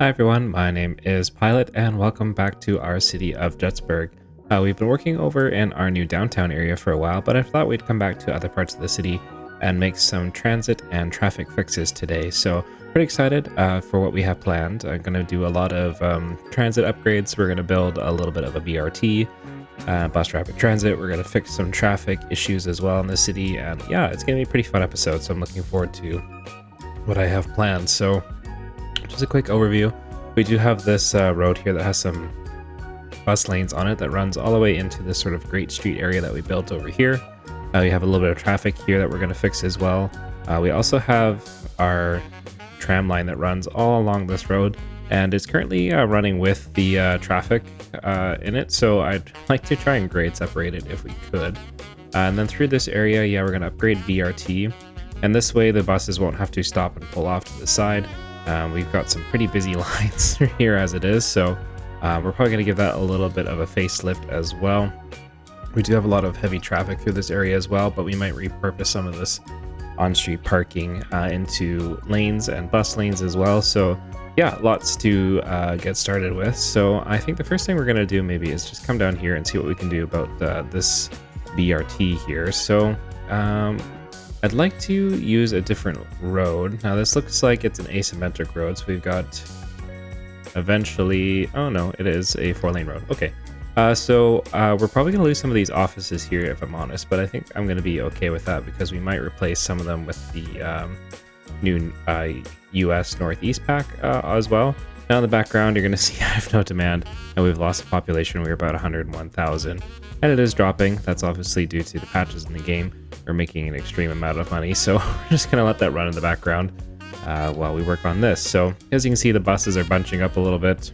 Hi everyone, my name is Pilot and welcome back to our city of Jetzburg. We've been working over in our new downtown area for a while, but I thought we'd come back to other parts of the city and make some transit and traffic fixes today. So pretty excited for what we have planned. I'm going to do a lot of transit upgrades. We're going to build a little bit of a BRT, bus rapid transit. We're going to fix some traffic issues as well in the city. And yeah, it's going to be a pretty fun episode. So I'm looking forward to what I have planned. So just a quick overview. We do have this road here that has some bus lanes on it that runs all the way into this sort of Great Street area that we built over here. We have a little bit of traffic here that we're going to fix as well. We also have our tram line that runs all along this road, and it's currently running with the traffic in it, so I'd like to try and grade separate it if we could. And then through this area, yeah, we're going to upgrade BRT, and this way the buses won't have to stop and pull off to the side. We've got some pretty busy lines here as it is, so we're probably going to give that a little bit of a facelift as well. We do have a lot of heavy traffic through this area as well, but we might repurpose some of this on-street parking into lanes and bus lanes as well. So yeah, lots to get started with. So I think the first thing we're going to do maybe is just come down here and see what we can do about this BRT here. So I'd like to use a different road. Now this looks like it's an asymmetric road, so we've got eventually, oh no, it is a 4-lane road. Okay, so we're probably going to lose some of these offices here if I'm honest, but I think I'm going to be okay with that because we might replace some of them with the new US Northeast pack as well. Now in the background, you're going to see I have no demand, and we've lost a population. We're about 101,000, and it is dropping. That's obviously due to the patches in the game. We're making an extreme amount of money, so we're just going to let that run in the background while we work on this. So as you can see, the buses are bunching up a little bit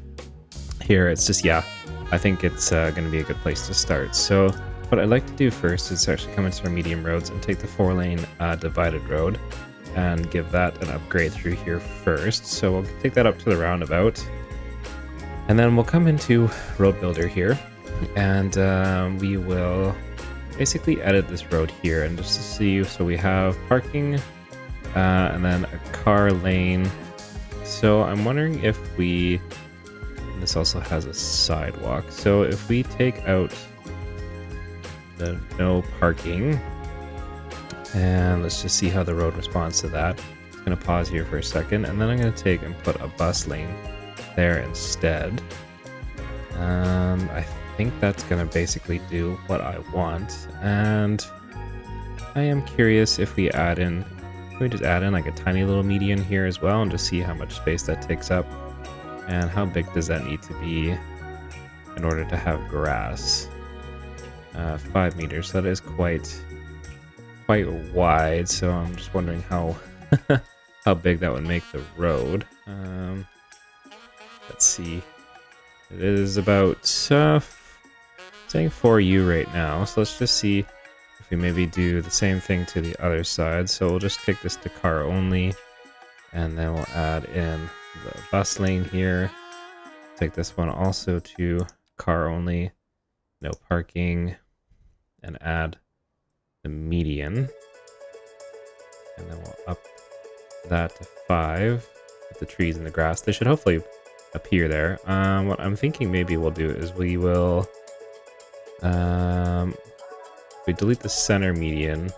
here. It's just, yeah, I think it's going to be a good place to start. So what I'd like to do first is actually come into our medium roads and take the 4-lane divided road and give that an upgrade through here first. So we'll take that up to the roundabout, and then we'll come into Road Builder here, and we will basically edit this road here and just to see. So we have parking and then a car lane. So I'm wondering if we, this also has a sidewalk, so if we take out the no parking, and let's just see how the road responds to that. I'm going to pause here for a second, and then I'm going to take and put a bus lane there instead. I think that's going to basically do what I want, and I am curious if we add in, can we just add in like a tiny little median here as well and just see how much space that takes up, and how big does that need to be in order to have grass? 5 meters, so that is quite wide, so I'm just wondering how how big that would make the road. Let's see, it is about saying 4U right now, so let's just see if we maybe do the same thing to the other side. So we'll just take this to car only, and then we'll add in the bus lane here, take this one also to car only, no parking, and add the median, and then we'll up that to 5 with the trees and the grass. They should hopefully appear there. What I'm thinking maybe we'll do is we will we delete the center median.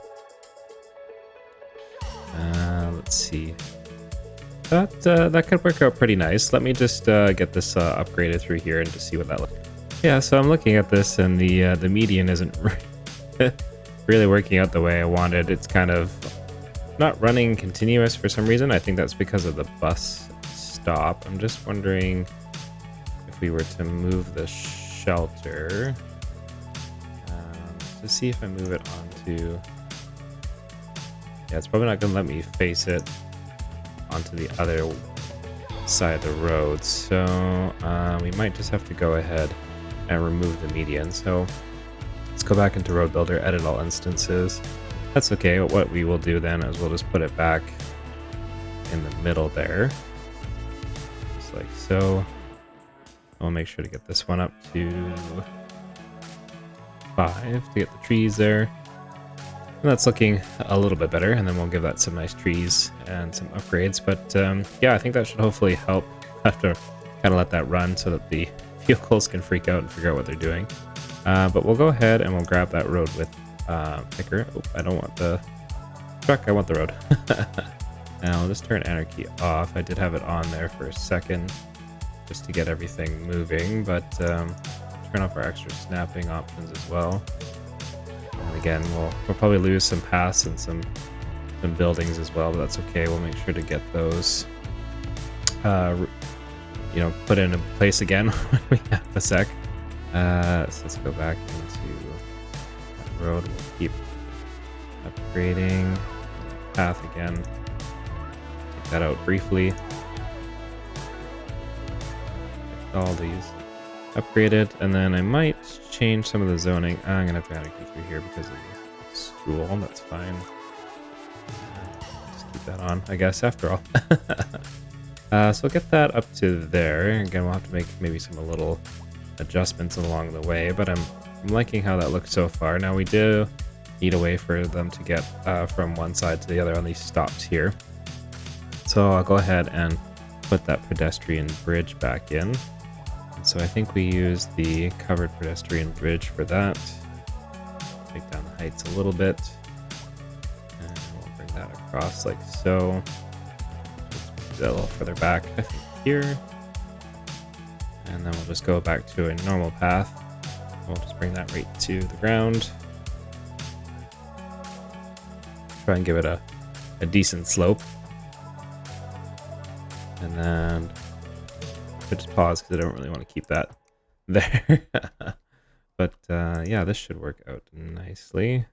Let's see, that could work out pretty nice. Let me just get this upgraded through here and just see what that looks like. Yeah, so I'm looking at this, and the median isn't really working out the way I wanted. It's kind of not running continuous for some reason. I think that's because of the bus stop. I'm just wondering if we were to move the shelter, to see if I move it onto, yeah, it's probably not going to let me face it onto the other side of the road. So we might just have to go ahead and remove the median. So let's go back into Road Builder, edit all instances. That's okay. What we will do then is we'll just put it back in the middle there, just like so. I'll make sure to get this one up to 5 to get the trees there. And that's looking a little bit better, and then we'll give that some nice trees and some upgrades. But yeah, I think that should hopefully help. Have to kind of let that run so that the vehicles can freak out and figure out what they're doing. But we'll go ahead and we'll grab that road with picker. Oh, I don't want the truck, I want the road. And I'll just turn anarchy off. I did have it on there for a second just to get everything moving, but turn off our extra snapping options as well. And again, we'll probably lose some paths and some buildings as well, but that's okay. We'll make sure to get those you know, put in place again when we have a sec. So let's go back into that road. We'll keep upgrading path again. Take that out briefly. Get all these upgraded, and then I might change some of the zoning. I'm gonna have to anarchy through here because of the school. That's fine. Just keep that on, I guess, after all. So we'll get that up to there. Again, we'll have to make maybe some little adjustments along the way, but I'm liking how that looks so far. Now we do need a way for them to get from one side to the other on these stops here. So I'll go ahead and put that pedestrian bridge back in. And so I think we use the covered pedestrian bridge for that. Take down the heights a little bit. And we'll bring that across like so. A little further back, I think, here. And then we'll just go back to a normal path. We'll just bring that right to the ground. Try and give it a decent slope. And then I just pause because I don't really want to keep that there. But yeah, this should work out nicely.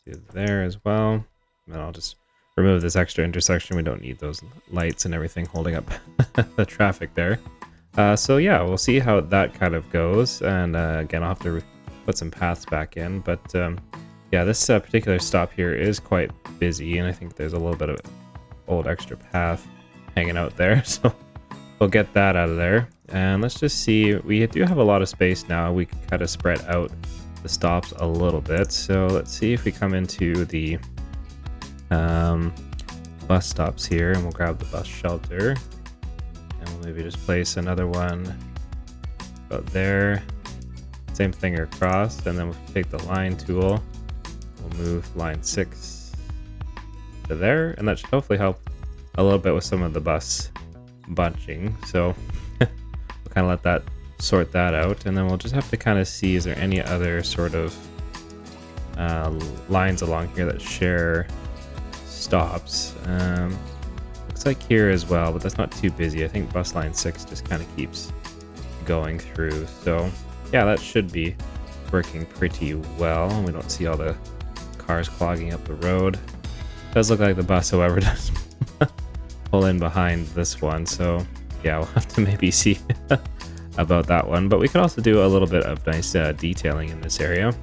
To there as well. And then I'll just remove this extra intersection. We don't need those lights and everything holding up the traffic there. So yeah, we'll see how that kind of goes. And again, I'll have to put some paths back in. But yeah, this particular stop here is quite busy, and I think there's a little bit of old extra path hanging out there. So we'll get that out of there. And let's just see. We do have a lot of space now. We can kind of spread out the stops a little bit. So let's see if we come into the bus stops here, and we'll grab the bus shelter, and we'll maybe just place another one about there. Same thing across, and then we'll take the line tool. We'll move line 6 to there, and that should hopefully help a little bit with some of the bus bunching. So we'll kind of let that sort that out, and then we'll just have to kind of see, is there any other sort of lines along here that share stops. Looks like here as well, but that's not too busy. I think bus line 6 just kind of keeps going through. So yeah, that should be working pretty well. We don't see all the cars clogging up the road. It does look like the bus, however, does pull in behind this one. So yeah, we'll have to maybe see about that one. But we could also do a little bit of nice detailing in this area.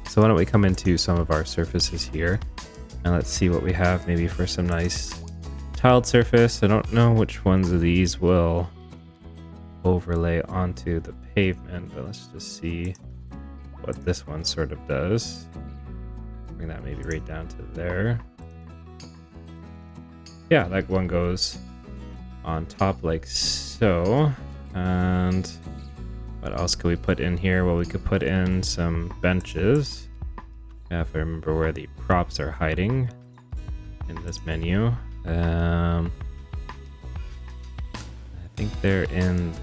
So why don't we come into some of our surfaces here. And let's see what we have maybe for some nice tiled surface. I don't know which ones of these will overlay onto the pavement, but let's just see what this one sort of does. Bring that maybe right down to there. Yeah, that one goes on top like so. And what else could we put in here? Well, we could put in some benches. Yeah, if I remember where the props are hiding in this menu. I think they're in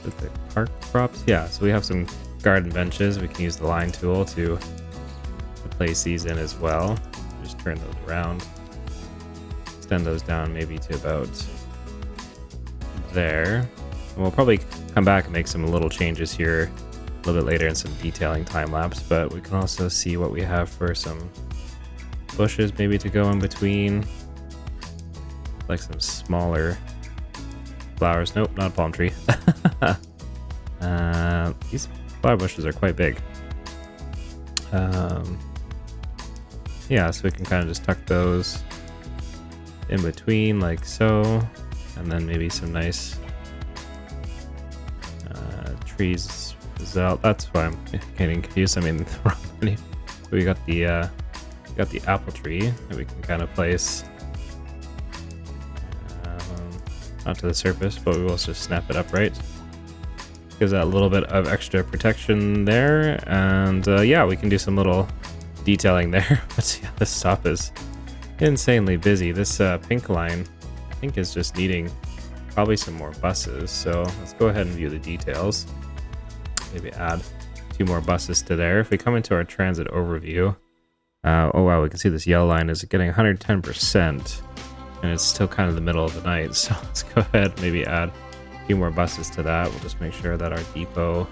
the park props. Yeah, so we have some garden benches. We can use the line tool to place these in as well. Just turn those around. Extend those down maybe to about there. And we'll probably come back and make some little changes here a little bit later in some detailing time lapse, but we can also see what we have for some bushes maybe to go in between, like some smaller flowers. Nope, not a palm tree. These flower bushes are quite big. Yeah, so we can kind of just tuck those in between like so, and then maybe some nice trees So that's why I'm getting confused. I mean, the wrong menu. We got the apple tree that we can kind of place onto the surface, but we will just snap it upright. Gives that a little bit of extra protection there, and yeah, we can do some little detailing there. But yeah, this stop is insanely busy. This pink line, I think, is just needing probably some more buses. So let's go ahead and view the details. Maybe add 2 more buses to there. If we come into our transit overview, oh wow, we can see this yellow line is getting 110%, and it's still kind of the middle of the night. So let's go ahead and maybe add a few more buses to that. We'll just make sure that our depot,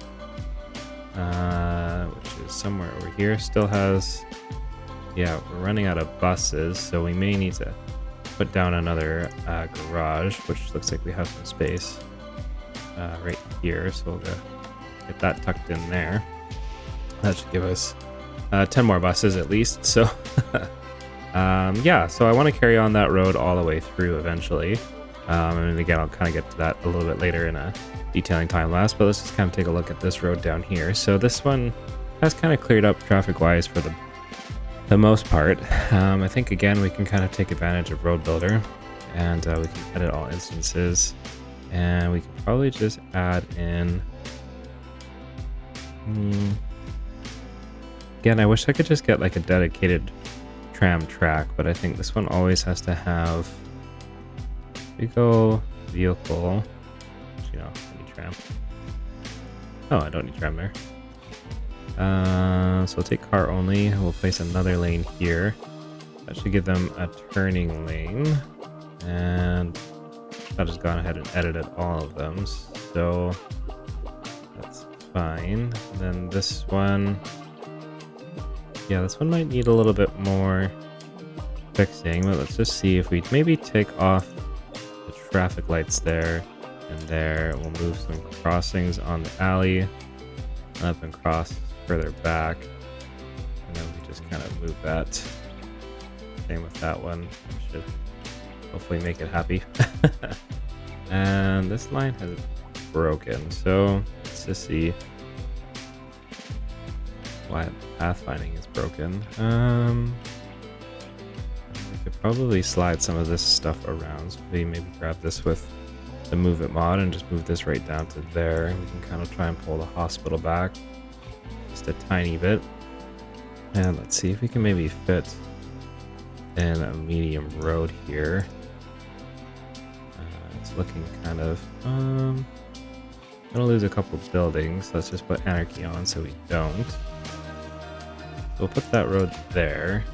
which is somewhere over here, still has, yeah, we're running out of buses, so we may need to put down another garage, which looks like we have some space right here. So we'll get that tucked in there. That should give us 10 more buses at least. So yeah, so I want to carry on that road all the way through eventually. And again, I'll kind of get to that a little bit later in a detailing time lapse, but let's just kind of take a look at this road down here. So this one has kind of cleared up traffic wise for the most part. I think again we can kind of take advantage of Road Builder, and we can edit all instances, and we can probably just add in again, I wish I could just get like a dedicated tram track, but I think this one always has to have, we go vehicle, you know, I need tram. Oh, I don't need tram there. So we'll take car only. We'll place another lane here. That should give them a turning lane. And I've just gone ahead and edited all of them. So that's fine. And then this one, yeah, this one might need a little bit more fixing, but let's just see if we maybe take off the traffic lights there and there. We'll move some crossings on the alley up and cross further back, and then we just kind of move that. Same with that one. Should hopefully make it happy. And this line has broken, so let's just see why pathfinding is broken. We could probably slide some of this stuff around. So maybe grab this with the move it mod and just move this right down to there. We can kind of try and pull the hospital back just a tiny bit. And let's see if we can maybe fit in a medium road here. It's looking kind of, gonna lose a couple buildings. Let's just put anarchy on so we don't. We'll put that road there,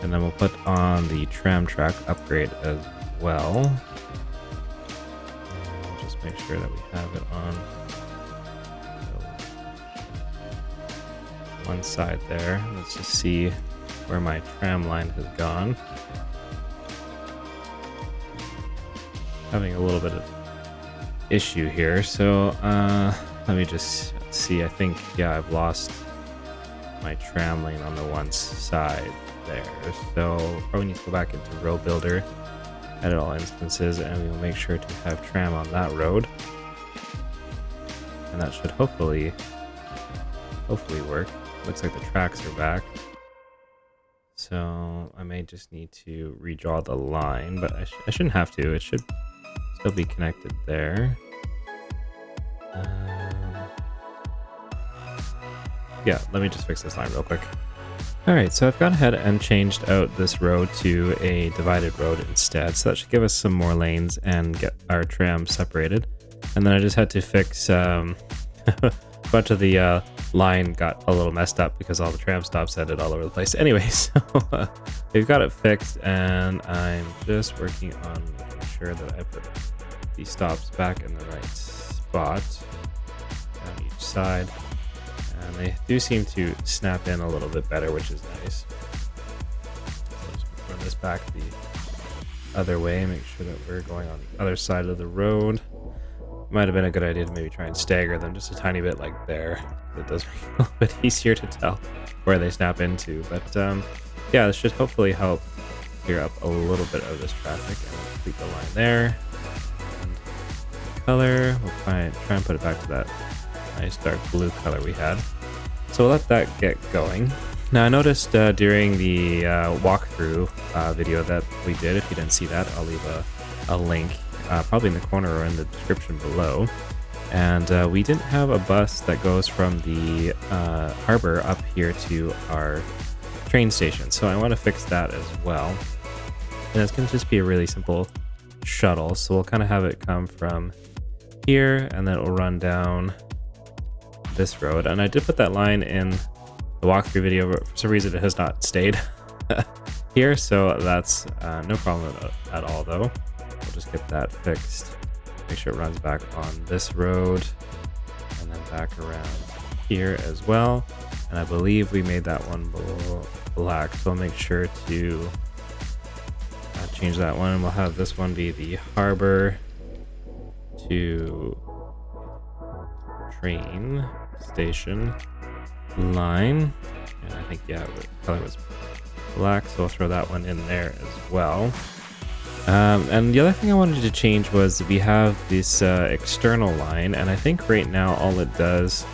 and then we'll put on the tram track upgrade as well. And we'll just make sure that we have it on one side there. Let's just see where my tram line has gone. Having a little bit of issue here, so let me just see. I think, yeah, I've lost my tram lane on the one side there, so probably need to go back into Road Builder, edit all instances, and we will make sure to have tram on that road, and that should hopefully work. Looks like the tracks are back, so I may just need to redraw the line, but I shouldn't have to. It should still be connected there. Yeah, let me just fix this line real quick. Alright, so I've gone ahead and changed out this road to a divided road instead, so that should give us some more lanes and get our tram separated. And then I just had to fix a bunch of the line got a little messed up because all the tram stops ended all over the place. Anyway, so we've got it fixed, and I'm just working on making sure that I put these stops back in the right spot on each side. And they do seem to snap in a little bit better, which is nice. So just run this back the other way, make sure that we're going on the other side of the road. Might have been a good idea to maybe try and stagger them just a tiny bit like there. It does make it a little bit easier to tell where they snap into. But yeah, this should hopefully help clear up a little bit of this traffic. And we'll complete the line there. And color, we'll try and put it back to that nice dark blue color we had. So we'll let that get going. Now I noticed during the walkthrough video that we did, if you didn't see that, I'll leave a link probably in the corner or in the description below. And we didn't have a bus that goes from the harbor up here to our train station. So I want to fix that as well. And it's going to just be a really simple shuttle. So we'll kind of have it come from here and then it will run down this road. And I did put that line in the walkthrough video, but for some reason it has not stayed here. So that's no problem at all though. We'll just get that fixed. Make sure it runs back on this road and then back around here as well. And I believe we made that one black, so I'll make sure to change that one. And we'll have this one be the harbor to train station line. And I think, yeah, the color was black, so I'll throw that one in there as well. And the other thing I wanted to change was we have this external line, and I think right now all it does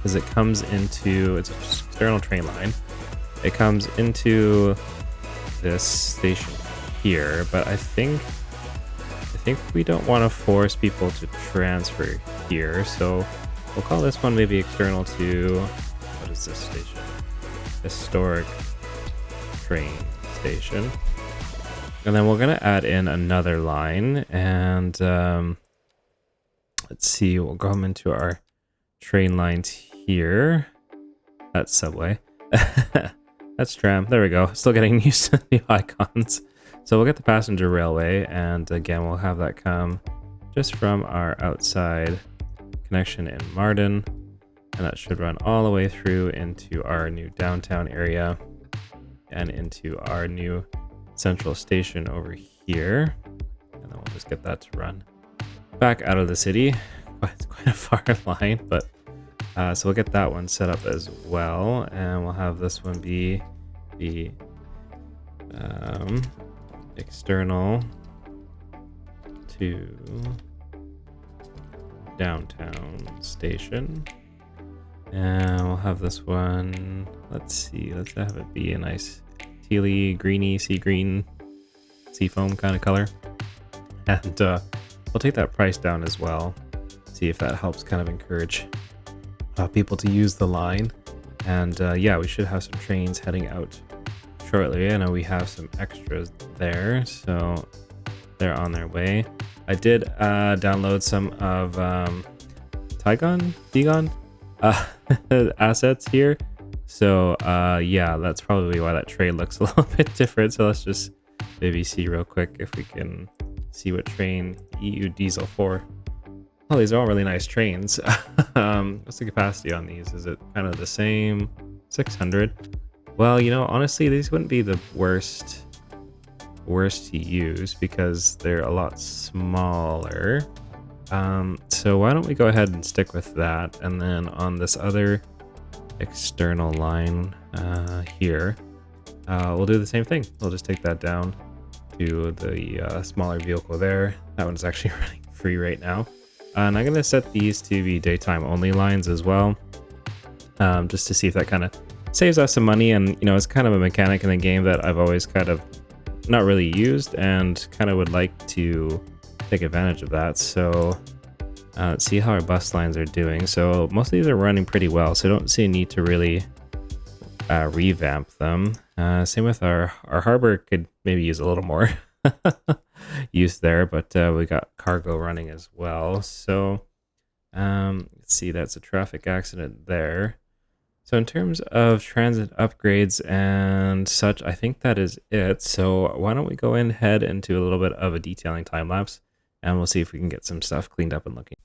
is it comes into, it's an external train line. It comes into this station here, but I think we don't want to force people to transfer here, so we'll call this one maybe external to, what is this station? Historic train station. And then we're going to add in another line, and let's see, we'll come into our train lines here. That's subway. That's tram. There we go. Still getting used to the icons. So we'll get the passenger railway, and again, we'll have that come just from our outside connection in Marden, and that should run all the way through into our new downtown area and into our new central station over here, and then we'll just get that to run back out of the city. It's quite a far line, but so we'll get that one set up as well, and we'll have this one be the external to downtown station, and we'll have this one, let's see, let's have it be a nice tealy, greeny, sea green, sea foam kind of color. And we'll take that price down as well. See if that helps kind of encourage people to use the line. And yeah, we should have some trains heading out shortly. I know we have some extras there, so they're on their way. I did download some of Tigon assets here. So yeah, that's probably why that train looks a little bit different. So let's just maybe see real quick if we can see what train EU Diesel 4. Oh, these are all really nice trains. What's the capacity on these? Is it kind of the same? 600. Well, you know, honestly, these wouldn't be the worst to use because they're a lot smaller. So why don't we go ahead and stick with that, and then on this other external line here, we'll do the same thing. We'll just take that down to the smaller vehicle there. That one's actually running free right now. And I'm going to set these to be daytime only lines as well, just to see if that kind of saves us some money. And you know, it's kind of a mechanic in the game that I've always kind of not really used and kind of would like to take advantage of that. So let's see how our bus lines are doing. So most of these are running pretty well, so I don't see a need to really revamp them. Same with our harbor, could maybe use a little more use there, but we got cargo running as well. So let's see, that's a traffic accident there. So in terms of transit upgrades and such, I think that is it. So why don't we go ahead into a little bit of a detailing time lapse, and we'll see if we can get some stuff cleaned up and looking.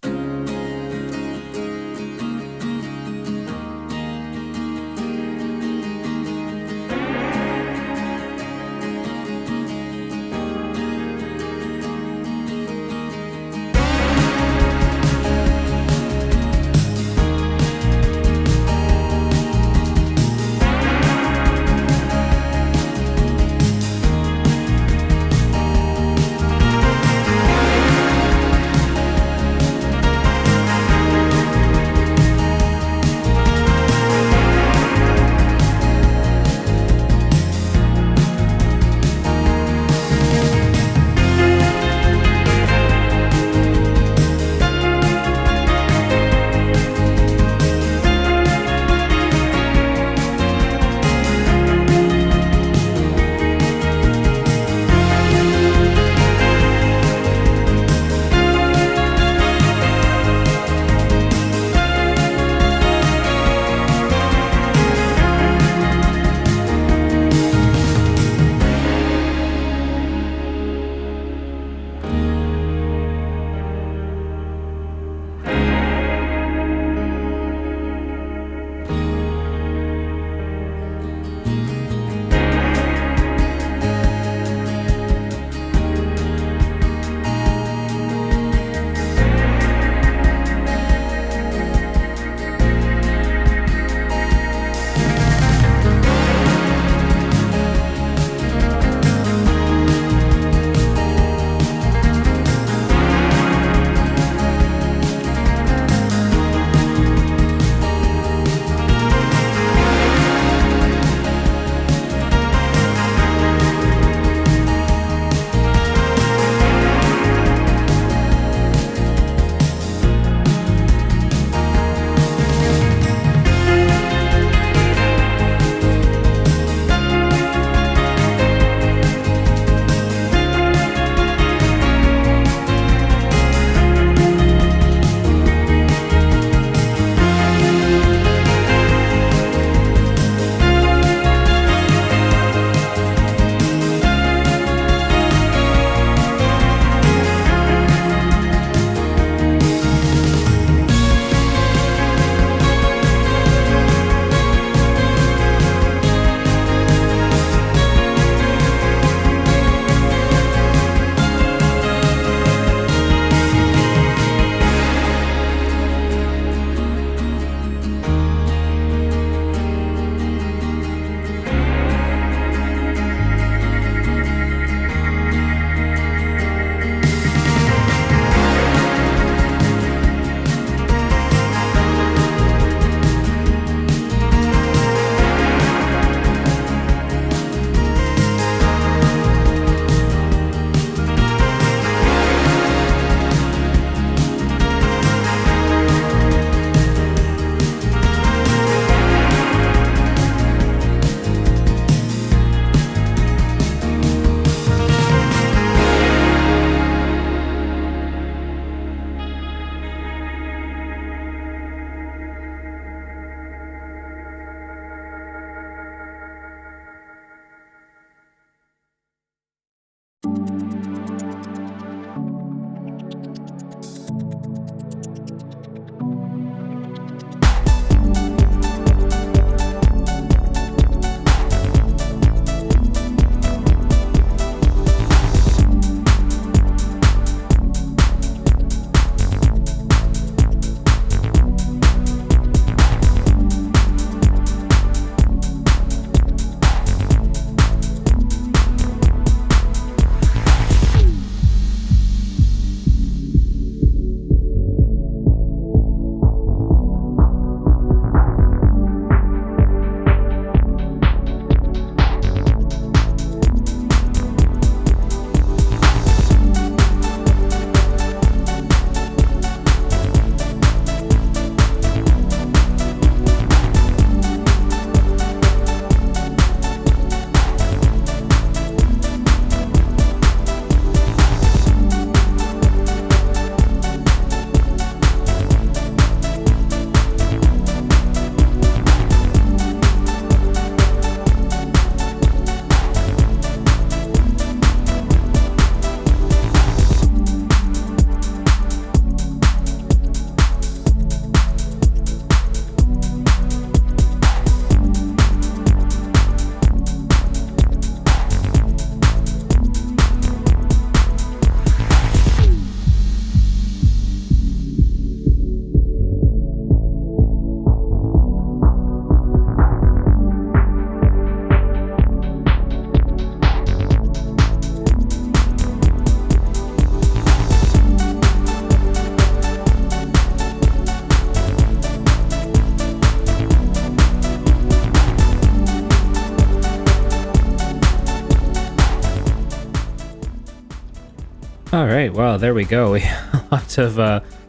All right, well, there we go. We lots of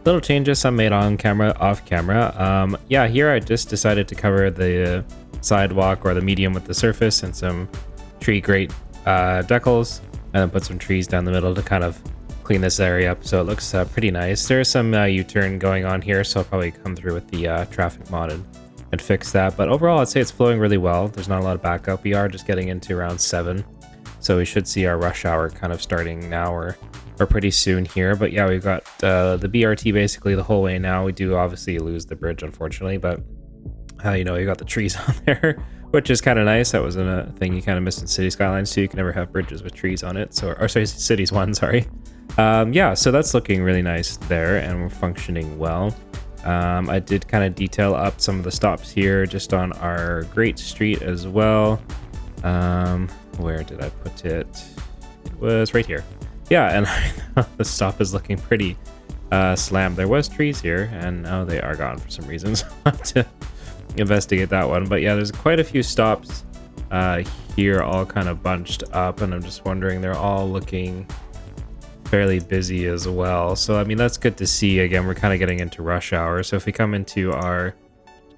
little changes, some made on camera, off camera. Yeah, here I just decided to cover the sidewalk or the medium with the surface and some tree grate decals, and then put some trees down the middle to kind of clean this area up so it looks pretty nice. There's some U-turn going on here, so I'll probably come through with the traffic mod and fix that. But overall, I'd say it's flowing really well. There's not a lot of backup. We are just getting into around 7, so we should see our rush hour kind of starting now or pretty soon here. But yeah, we've got the BRT basically the whole way now. We do obviously lose the bridge, unfortunately, but you know, you got the trees on there, which is kind of nice. That was a thing you kind of missed in City Skylines too. You can never have bridges with trees on it. So, or sorry, Cities 1, sorry. Yeah, so that's looking really nice there, and we're functioning well. I did kind of detail up some of the stops here just on our Great Street as well. Where did I put it? It was right here. Yeah, and the stop is looking pretty slammed. There was trees here, and now they are gone for some reasons. I'll have to investigate that one. But yeah, there's quite a few stops here, all kind of bunched up, and I'm just wondering, they're all looking fairly busy as well. So I mean, that's good to see. Again, we're kind of getting into rush hour. So if we come into our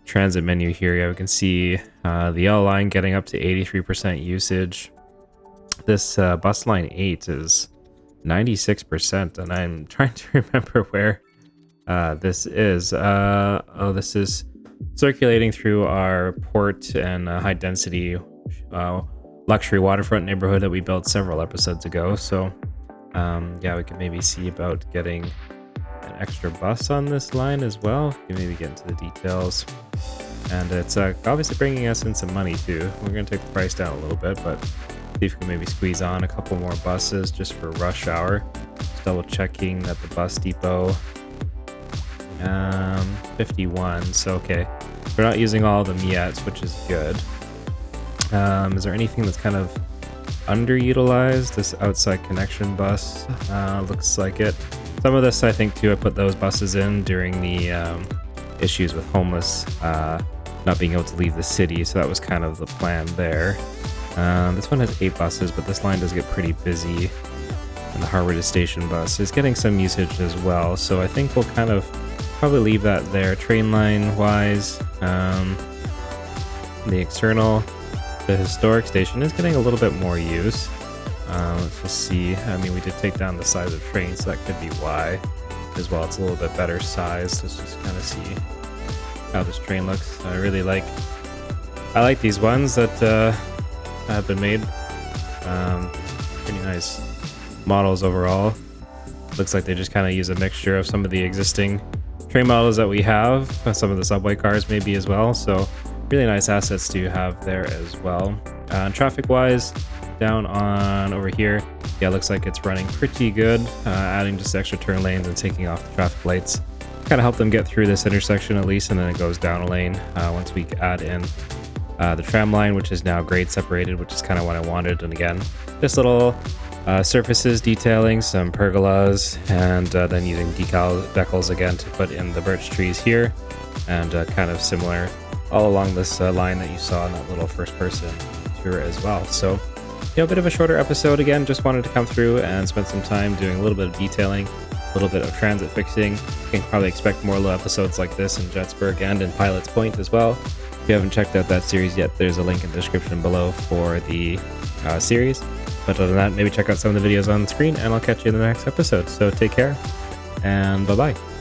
transit menu here, yeah, we can see the L line getting up to 83% usage. This bus line 8 is 96%, and I'm trying to remember where this is. Oh, this is circulating through our port and high density luxury waterfront neighborhood that we built several episodes ago. So yeah, we can maybe see about getting an extra bus on this line as well. We can maybe get into the details. And it's obviously bringing us in some money too. We're going to take the price down a little bit, but see if we can maybe squeeze on a couple more buses just for rush hour. Just double checking that the bus depot 51. So okay, we're not using all of them yet, which is good. Is there anything that's kind of underutilized? This outside connection bus looks like it. Some of this, I think too, I put those buses in during the issues with homeless not being able to leave the city, so that was kind of the plan there. This one has 8 buses, but this line does get pretty busy, and the Harvard Station bus is getting some usage as well, so I think we'll kind of probably leave that there. Train line wise, the external, the historic station is getting a little bit more use. Let's just see. I mean, we did take down the size of train, so that could be why as well. It's a little bit better size. Let's just kind of see how this train looks. I like these ones that have been made. Pretty nice models overall. Looks like they just kind of use a mixture of some of the existing train models that we have, some of the subway cars maybe as well. So really nice assets to have there as well. Traffic wise, down on over here, yeah, looks like it's running pretty good. Adding just extra turn lanes and taking off the traffic lights kind of help them get through this intersection at least, and then it goes down a lane once we add in the tram line, which is now grade separated, which is kind of what I wanted. And again, just little surfaces detailing, some pergolas, and then using decals again to put in the birch trees here, and kind of similar all along this line that you saw in that little first person tour as well. So, you know, a bit of a shorter episode. Again, just wanted to come through and spend some time doing a little bit of detailing, a little bit of transit fixing. You can probably expect more little episodes like this in Jetzburg and in Pilot's Pointe as well. If you haven't checked out that series yet, there's a link in the description below for the series. But other than that, maybe check out some of the videos on the screen, and I'll catch you in the next episode. So take care, and bye-bye.